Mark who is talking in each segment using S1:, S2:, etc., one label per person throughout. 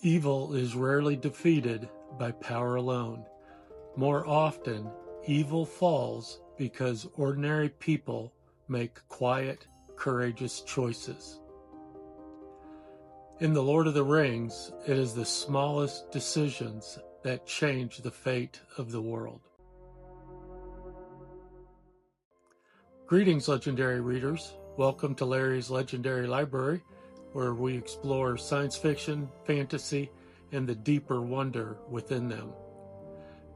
S1: Evil is rarely defeated by power alone. More often, evil falls because ordinary people make quiet, courageous choices. In The Lord of the Rings, it is the smallest decisions that change the fate of the world. Greetings, legendary readers. Welcome to Larry's Legendary Library, where we explore science fiction, fantasy, and the deeper wonder within them.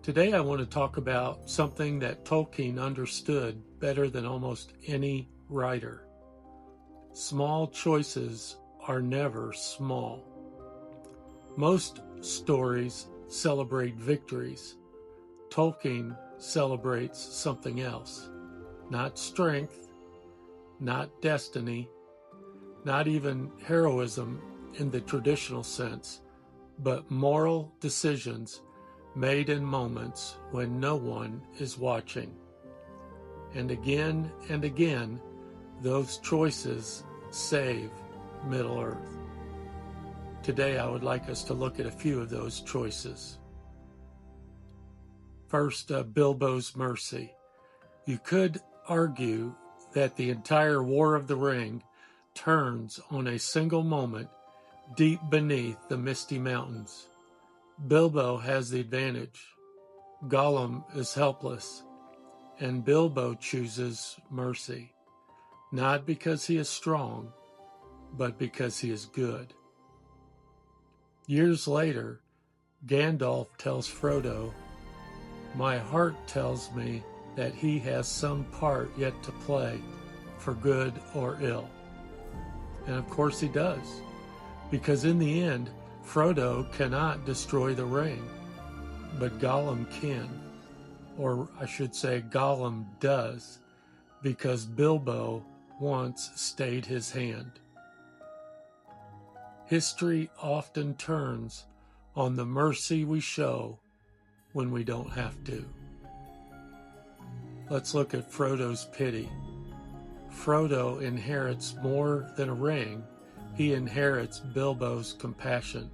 S1: Today I want to talk about something that Tolkien understood better than almost any writer. Small choices are never small. Most stories celebrate victories. Tolkien celebrates something else. Not strength, not destiny, not even heroism in the traditional sense, but moral decisions made in moments when no one is watching. And again, those choices save Middle-earth. Today I would like us to look at a few of those choices. First, Bilbo's mercy. You could argue that the entire War of the Ring turns on a single moment deep beneath the misty mountains. Bilbo has the advantage. Gollum is helpless, and Bilbo chooses mercy, not because he is strong, but because he is good. Years later, Gandalf tells Frodo, "My heart tells me that he has some part yet to play, for good or ill." And of course he does, because in the end, Frodo cannot destroy the ring, but Gollum can. Or I should say Gollum does, because Bilbo once stayed his hand. History often turns on the mercy we show when we don't have to. Let's look at Frodo's pity. Frodo inherits more than a ring. He inherits Bilbo's compassion.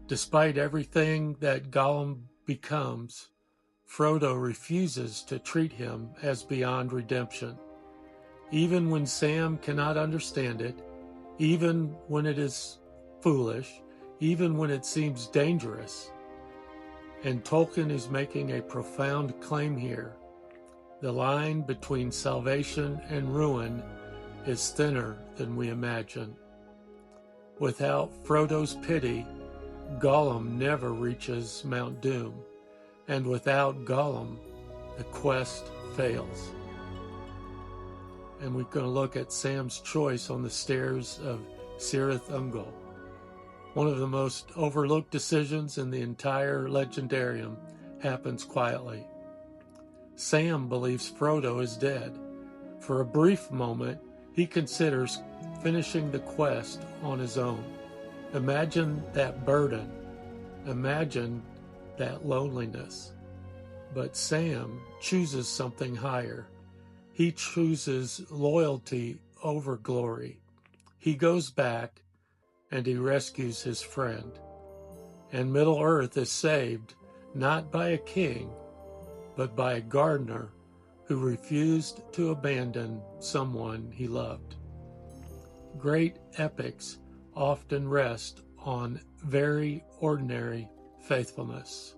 S1: Despite everything that Gollum becomes, Frodo refuses to treat him as beyond redemption. Even when Sam cannot understand it, even when it is foolish, even when it seems dangerous. And Tolkien is making a profound claim here. The line between salvation and ruin is thinner than we imagine. Without Frodo's pity, Gollum never reaches Mount Doom, and without Gollum, the quest fails. And we're going to look at Sam's choice on the stairs of Cirith Ungol. One of the most overlooked decisions in the entire Legendarium happens quietly. Sam believes Frodo is dead. For a brief moment, he considers finishing the quest on his own. Imagine that burden. Imagine that loneliness. But Sam chooses something higher. He chooses loyalty over glory. He goes back and he rescues his friend. And Middle-earth is saved not by a king, but by a gardener who refused to abandon someone he loved. Great epics often rest on very ordinary faithfulness.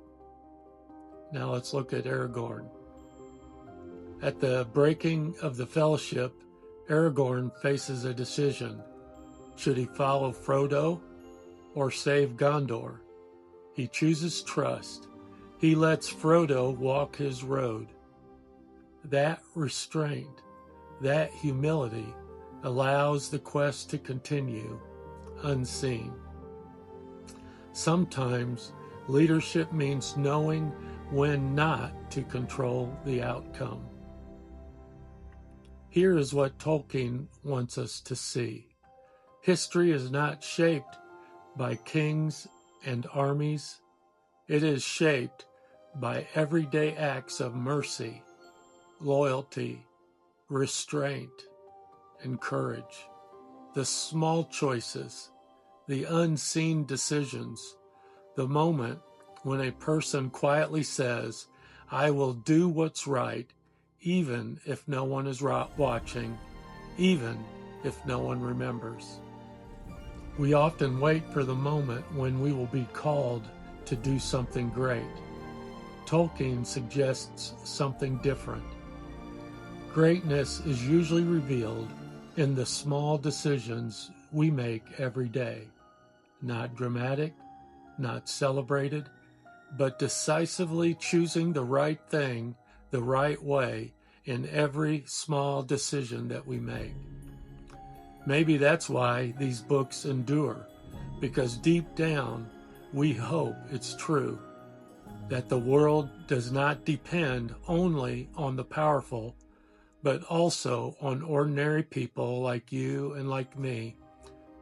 S1: Now let's look at Aragorn. At the breaking of the Fellowship, Aragorn faces a decision. Should he follow Frodo or save Gondor? He chooses trust. He lets Frodo walk his road. That restraint, that humility, allows the quest to continue unseen. Sometimes leadership means knowing when not to control the outcome. Here is what Tolkien wants us to see. History is not shaped by kings and armies. It is shaped by everyday acts of mercy, loyalty, restraint, and courage. The small choices the unseen decisions, the moment when a person quietly says, I will do what's right, even if no one is watching, even if no one remembers. We often wait for the moment when we will be called to do something great. Tolkien suggests something different. Greatness is usually revealed in the small decisions we make every day. Not dramatic, not celebrated, but decisively choosing the right thing the right way in every small decision that we make. Maybe that's why these books endure, because deep down we hope it's true, that the world does not depend only on the powerful, but also on ordinary people like you and like me,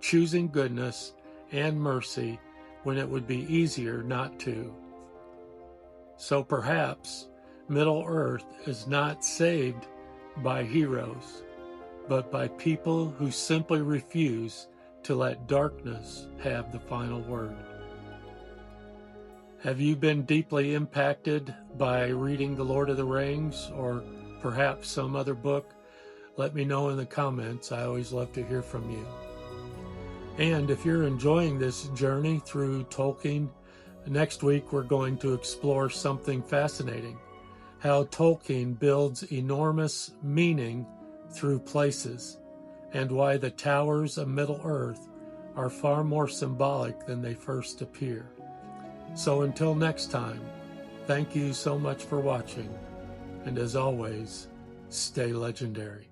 S1: choosing goodness and mercy when it would be easier not to. So perhaps Middle-earth is not saved by heroes, but by people who simply refuse to let darkness have the final word. Have you been deeply impacted by reading The Lord of the Rings or perhaps some other book? Let me know in the comments. I always love to hear from you. And if you're enjoying this journey through Tolkien, next week we're going to explore something fascinating, how Tolkien builds enormous meaning through places, and why the towers of Middle-earth are far more symbolic than they first appear. So until next time, thank you so much for watching, and as always, stay legendary.